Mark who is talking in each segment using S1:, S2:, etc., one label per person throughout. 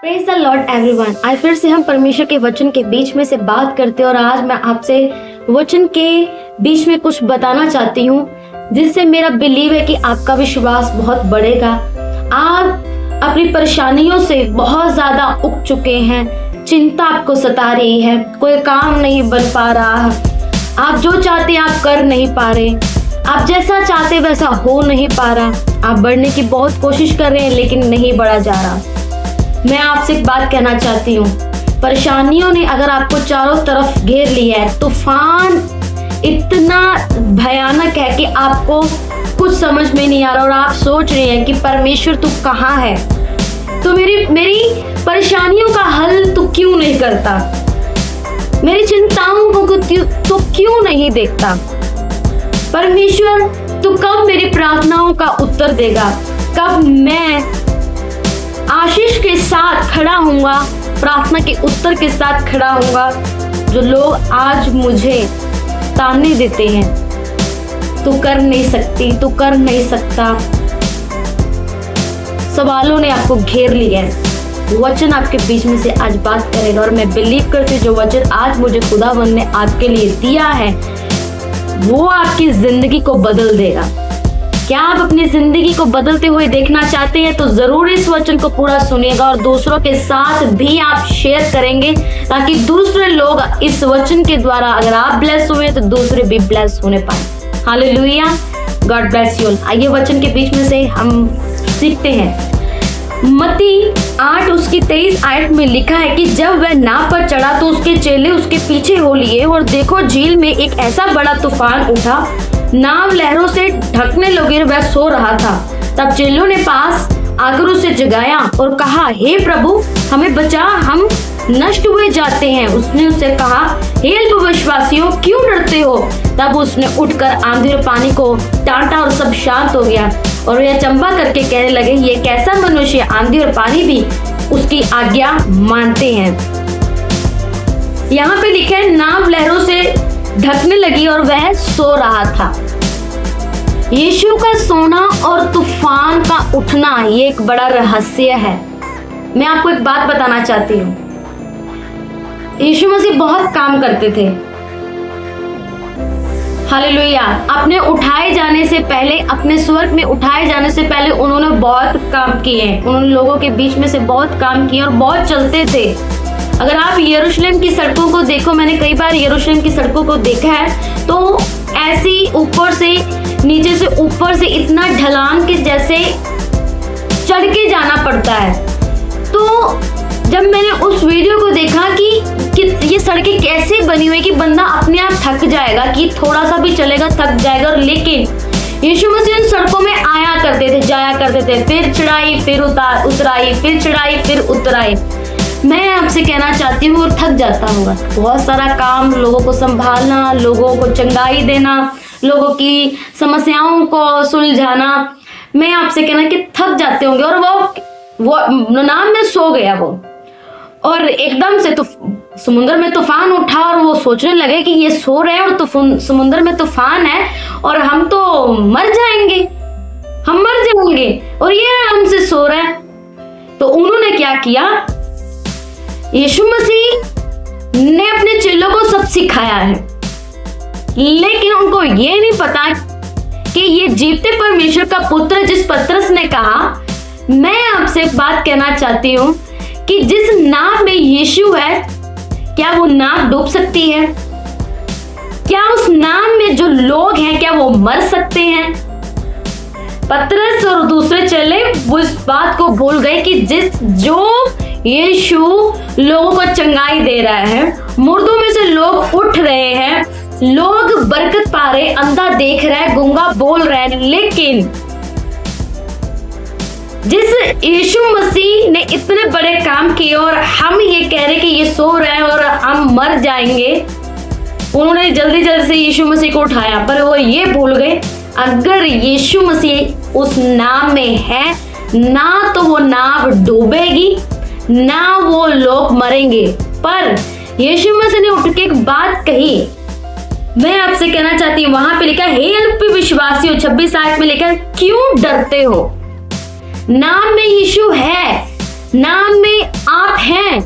S1: Praise the Lord everyone. आज फिर से हम परमेश्वर के वचन के बीच में से बात करते हैं और आज मैं आपसे वचन के बीच में कुछ बताना चाहती हूँ जिससे मेरा बिलीव है कि आपका विश्वास बहुत बढ़ेगा। आप अपनी परेशानियों से बहुत ज्यादा उब चुके हैं, चिंता आपको सता रही है, कोई काम नहीं बन पा रहा, आप जो चाहते हैं आप कर नहीं पा रहे, आप जैसा चाहते वैसा हो नहीं पा रहा, आप बढ़ने की बहुत कोशिश कर रहे हैं लेकिन नहीं बढ़ा जा रहा। मैं आपसे एक बात कहना चाहती हूँ, परेशानियों ने अगर आपको चारों तरफ घेर लिया है, तूफान इतना भयानक है कि आपको कुछ समझ में नहीं आ रहा और आप सोच रहे हैं कि परमेश्वर तू कहाँ है, तो मेरी परेशानियों का हल तू क्यों नहीं करता, मेरी चिंताओं को तू क्यों नहीं देखता, परमेश्वर तू कब मेरी प्रार्थनाओं का उत्तर देगा, कब मैं आशीष के साथ खड़ा होऊंगा, प्रार्थना के उत्तर के साथ खड़ा होऊंगा। जो लोग आज मुझे ताने देते हैं, तू कर नहीं सकती, तू कर नहीं सकता, सवालों ने आपको घेर लिया है। वचन आपके बीच में से आज बात करेगा और मैं बिलीव करती हूँ जो वचन आज मुझे खुदावंद ने आपके लिए दिया है वो आपकी जिंदगी को बदल देगा। क्या आप अपनी जिंदगी को बदलते हुए देखना चाहते हैं तो जरूर इस वचन को पूरा सुनिएगा और दूसरों के साथ भी आप शेयर करेंगे ताकि दूसरे लोग इस वचन के द्वारा अगर आप ब्लेस हुए तो दूसरे भी ब्लेस होने पाए। Hallelujah, God bless you. आइए वचन के बीच में से हम सीखते हैं। मत्ती 8 उसकी 23 आयत में लिखा है कि जब वह नाव पर चढ़ा तो उसके चेले उसके पीछे हो लिए और देखो झील में एक ऐसा बड़ा तूफान उठा, नाव लहरों से ढकने लगी, वह सो रहा था। तब चेलों ने पास आकर उसे जगाया और कहा, हे प्रभु हमें बचा, हम नष्ट हुए जाते हैं। उसने उससे कहा, हे अल्पविश्वासियों क्यों डरते हो। तब उसने उठकर आंधी और पानी को डांटा और सब शांत हो गया और वह चंबा करके कहने लगे, ये कैसा मनुष्य, आंधी और पानी भी उसकी आज्ञा मानते हैं। यहाँ पे लिखा है नाव लहरों से ढकने लगी और वह सो रहा था। यीशु का सोना और तूफान का उठना ये एक बड़ा रहस्य है। मैं आपको एक बात बताना चाहती हूँ, यीशु मसीह बहुत काम करते थे। हालेलुया। अपने उठाए जाने से पहले, अपने स्वर्ग में उठाए जाने से पहले उन्होंने बहुत काम किए, उन्होंने लोगों के बीच में से बहुत काम किए और बहुत चलते थे। अगर आप यरूशलेम की सड़कों को देखो, मैंने कई बार यरूशलेम की सड़कों को देखा है, तो ऐसी ऊपर से नीचे से ऊपर से इतना ढलान के जैसे चढ़ के जाना पड़ता है। तो जब मैंने उस वीडियो को देखा कि ये सड़कें कैसे बनी हुई कि बंदा अपने आप थक जाएगा, कि थोड़ा सा भी चलेगा थक जाएगा, लेकिन यीशु मसीह उन सड़कों में आया करते थे, जाया करते थे, फिर चढ़ाई फिर उतराई, फिर चढ़ाई फिर उतराई। मैं आपसे कहना चाहती हूँ वो थक जाता होगा, बहुत सारा काम, लोगों को संभालना, लोगों को चंगाई देना, लोगों की समस्याओं को सुलझाना। मैं आपसे कहना कि थक जाते होंगे और वो नाम में सो गया वो, और एकदम से तो समुद्र में तूफान उठा और वो सोचने लगे कि ये सो रहे हैं और समुद्र में तूफान है और हम तो मर जाएंगे, हम मर जाएंगे और ये हमसे सो रहे हैं। तो उन्होंने क्या किया, यीशु मसीह ने अपने चेलों को सब सिखाया है, लेकिन उनको ये नहीं पता कि ये जीवते परमेश्वर का पुत्र, जिस पतरस ने कहा, मैं आपसे एक बात कहना चाहती हूँ कि जिस नाव में यीशु है, क्या वो नाव डूब सकती है? क्या उस नाव में जो लोग हैं क्या वो मर सकते हैं? पतरस और दूसरे चेले वो इस बात को भूल गए कि जो यीशु लोगों को चंगाई दे रहा है, मुर्दों में से लोग उठ रहे हैं, लोग बरकत पा रहे, अंधा देख रहा है, गूंगा बोल रहा है, लेकिन जिस यीशु मसीह ने इतने बड़े काम किए और हम ये कह रहे कि ये सो रहे हैं और हम मर जाएंगे, उन्होंने जल्दी जल्दी से यीशु मसीह को उठाया, पर वो ये भूल गए अगर यीशु मसीह उस नाव में है ना तो वो नाव डूबेगी ना वो लोग मरेंगे। पर यीशु मसीह ने उठ के एक बात कही, मैं आपसे कहना चाहती हूँ, वहां पे लिखा है, हे अल्पविश्वासियों, 26 आयत में लिखा है, क्यों डरते हो। नाम में यीशु है, नाम में आप हैं।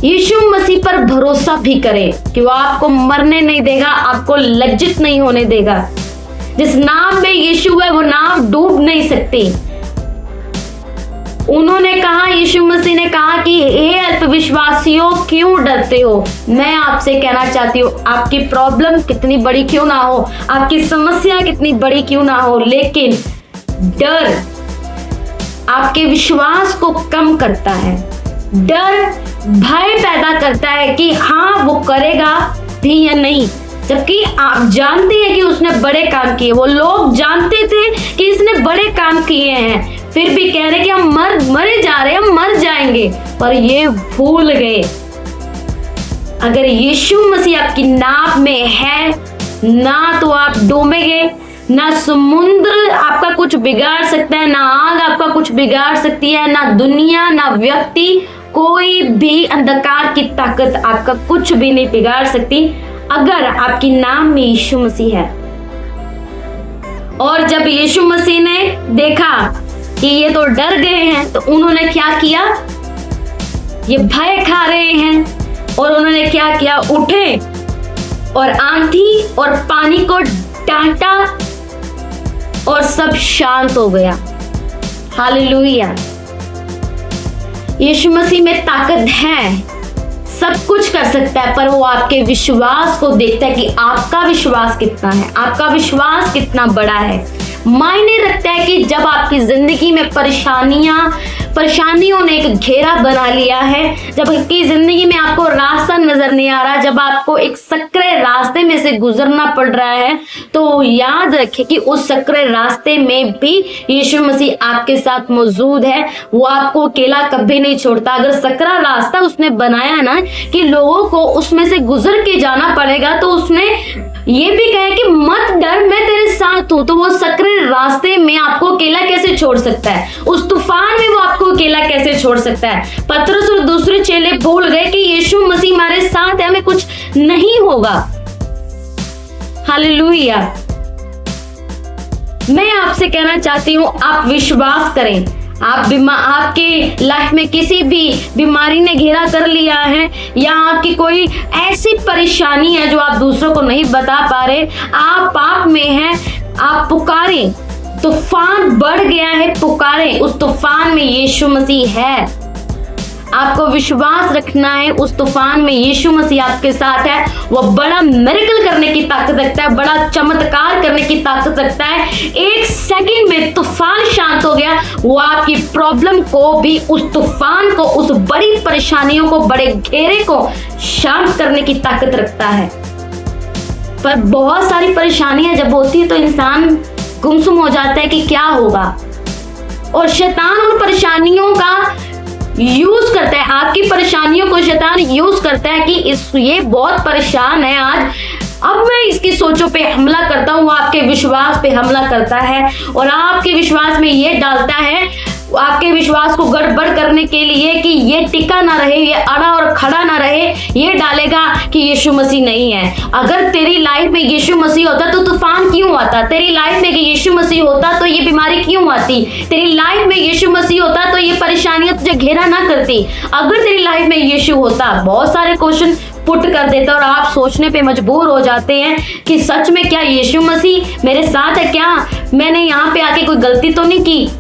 S1: यीशु मसीह पर भरोसा भी करें कि वो आपको मरने नहीं देगा, आपको लज्जित नहीं होने देगा। जिस नाम में यीशु है वो नाम डूब नहीं सकती। उन्होंने कहा, यीशु मसीह ने कहा कि हे अल्पविश्वासियों क्यों डरते हो। मैं आपसे कहना चाहती हूँ, आपकी प्रॉब्लम कितनी बड़ी क्यों ना हो, आपकी समस्या कितनी बड़ी क्यों ना हो, लेकिन डर आपके विश्वास को कम करता है। डर भय पैदा करता है कि हाँ वो करेगा भी या नहीं, जबकि आप जानते हैं कि उसने बड़े काम किए। वो लोग जानते थे कि इसने बड़े काम किए हैं, फिर भी कह रहे कि हम मरे जा रहे हैं, हम मर जाएंगे, पर ये भूल गए। अगर यीशु मसीह आपकी नाव में है, ना तो आप डूबेंगे, ना समुद्र आपका कुछ बिगाड़ सकता है, ना आग आपका कुछ बिगाड़ सकती है, ना दुनिया, ना व्यक्ति, कोई भी अंधकार की ताकत आपका कुछ भी नहीं बिगाड़ सकती, अगर आपकी नाम में यीशु मसीह है। और जब यीशु मसीह ने देखा कि ये तो डर गए हैं, तो उन्होंने क्या किया, ये भय खा रहे हैं, और उन्होंने क्या किया, उठे और आंधी और पानी को डांटा और सब शांत हो गया। हालेलुया। यीशु मसीह में ताकत है, सब कुछ कर सकता है, पर वो आपके विश्वास को देखता है कि आपका विश्वास कितना है, आपका विश्वास कितना बड़ा है। मायने रखता है कि जब आपकी जिंदगी में परेशानियों ने एक घेरा बना लिया है, जब आपकी जिंदगी में आपको रास्ता नजर नहीं आ रहा, जब आपको एक सकरे रास्ते में से गुजरना पड़ रहा है, तो याद रखें कि उस सकरे रास्ते में भी यीशु मसीह आपके साथ मौजूद है। वो आपको अकेला कभी नहीं छोड़ता। अगर सकरा रास्ता उसने बनाया ना कि लोगों को उसमें से गुजर के जाना पड़ेगा, तो उसने ये भी कहा कि मत डर, मैं तेरे साथ हूं। तो वो सकरे रास्ते में आपको अकेला कैसे छोड़ सकता है, उस तूफान में वो आपको अकेला कैसे छोड़ सकता है। पतरस और दूसरे चेले भूल गए कि यीशु मसीह हमारे साथ है, हमें कुछ नहीं होगा। हालेलुया। मैं आपसे कहना चाहती हूं, आप विश्वास करें। आपके लाइफ में किसी भी बीमारी ने घेरा कर लिया है, या आपकी कोई ऐसी परेशानी है जो आप दूसरों को नहीं बता पा रहे, आप पाप में हैं, आप पुकारें, तूफान बढ़ गया है, पुकारें, उस तूफान में यीशु मसीह है। आपको विश्वास रखना है, उस तूफान में यीशु मसीह आपके साथ है। वो बड़ा मिरेकल करने की ताकत रखता है, बड़ा चमत्कार करने की ताकत रखता है। एक सेकंड में तूफान शांत हो गया, वो आपकी प्रॉब्लम को भी, उस तूफान को, उस बड़ी परेशानियों को, बड़े घेरे को शांत करने की ताकत रखता है। पर बहुत सारी परेशानियां जब होती है तो इंसान गुमसुम हो जाता है कि क्या होगा, और शैतान उन परेशानियों का यूज करता है, आपकी परेशानियों को शैतान यूज करता है कि ये बहुत परेशान है आज, अब मैं इसकी सोचों पे हमला करता हूँ। आपके विश्वास पे हमला करता है और आपके विश्वास में ये डालता है, आपके विश्वास को गड़बड़ करने के लिए कि ये टिका ना रहे, ये अड़ा और खड़ा ना रहे, ये डालेगा कि यीशु मसीह नहीं है। अगर तेरी लाइफ में यीशु मसीह होता तो तूफान क्यों आता, तेरी लाइफ में यीशु मसीह होता तो ये बीमारी क्यों आती, तेरी लाइफ में यीशु मसीह होता तो ये परेशानियां तुझे घेरा ना करती। अगर तेरी लाइफ में यीशु होता, बहुत सारे क्वेश्चन पुट कर देता और आप सोचने पे मजबूर हो जाते हैं कि सच में क्या यीशु मसीह मेरे साथ है, क्या मैंने यहाँ पे आके कोई गलती तो नहीं की।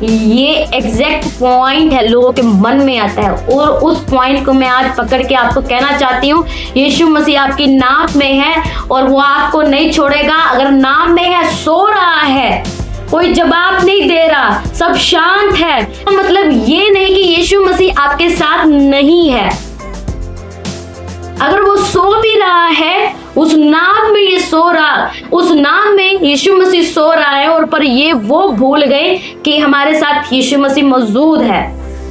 S1: ये एग्जैक्ट पॉइंट है, लोगों के मन में आता है, और उस पॉइंट को मैं आज पकड़ के आपको कहना चाहती हूँ, यीशु मसीह आपकी नाम में है और वो आपको नहीं छोड़ेगा। अगर नाम में है, सो रहा है, कोई जवाब नहीं दे रहा, सब शांत है, मतलब ये नहीं कि यीशु मसीह आपके साथ नहीं है। अगर वो सो भी रहा है, उस नाम में ये सो रहा, उस नाम में यीशु मसीह सो रहा है, और पर ये वो भूल गए कि हमारे साथ यीशु मसीह मौजूद है।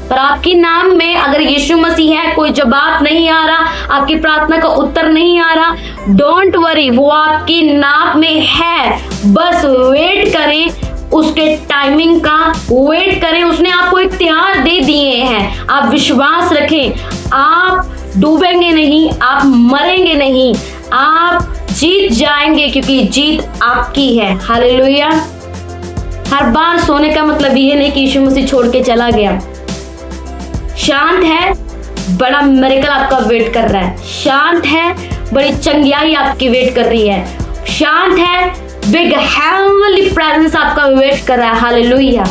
S1: पर आपकी नाम में अगर यीशु मसीह है, कोई जवाब नहीं आ रहा, आपकी प्रार्थना का उत्तर नहीं आ रहा, डोंट वरी, वो आपकी नाम में है। बस वेट करें, उसके टाइमिंग का वेट करें। उसने आपको इख्तियार दे दिए हैं, आप विश्वास रखें, आप डूबेंगे नहीं, आप मरेंगे नहीं, आप जीत जाएंगे, क्योंकि जीत आपकी है। हालेलुया। हर बार सोने का मतलब ये नहीं कि यीशु मसीह छोड़ के चला गया। शांत है, बड़ा मिरेकल आपका वेट कर रहा है। शांत है, बड़ी चंगियाई आपकी वेट कर रही है। शांत है, बिग हेवनली प्रेजेंस आपका वेट कर रहा है। हालेलुया।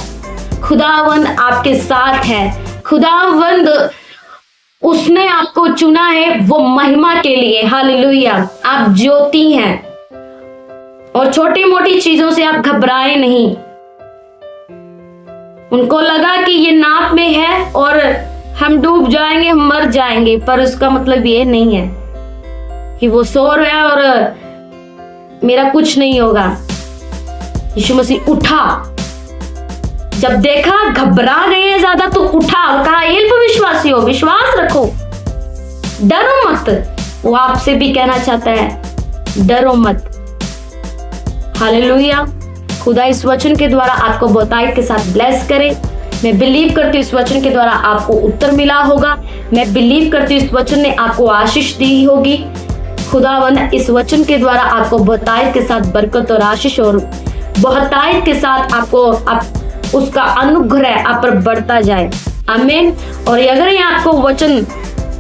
S1: खुदावंद आपके साथ है। खुदावंद उसने आपको चुना है वो महिमा के लिए। हालेलुया। आप ज्योति हैं और छोटी मोटी चीजों से आप घबराए नहीं। उनको लगा कि ये नाप में है और हम डूब जाएंगे, हम मर जाएंगे, पर उसका मतलब ये नहीं है कि वो सो रहा है और मेरा कुछ नहीं होगा। यीशु मसीह उठा, जब देखा घबरा गए हैं ज्यादा तो उठा और कहा अल्प विश्वासी हो, विश्वास रखो, डरो मत। वो आपसे भी कहना चाहता है डरो मत। हालेलुया। खुदा इस वचन के द्वारा आपको बहुतायत के साथ ब्लेस करे। मैं बिलीव करती हूँ इस वचन के द्वारा आपको उत्तर मिला होगा। मैं बिलीव करती हूँ इस वचन ने आपको आशीष दी होगी। खुदावंद इस वचन के द्वारा आपको बहुतायत के साथ बरकत और आशीष और बहुतायत के साथ आपको उसका अनुग्रह आप पर बढ़ता जाए। आमीन। और अगर ये आपको वचन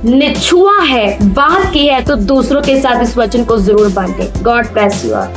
S1: ने छुआ है, बात की है, तो दूसरों के साथ इस वचन को जरूर बांटें। God bless you all.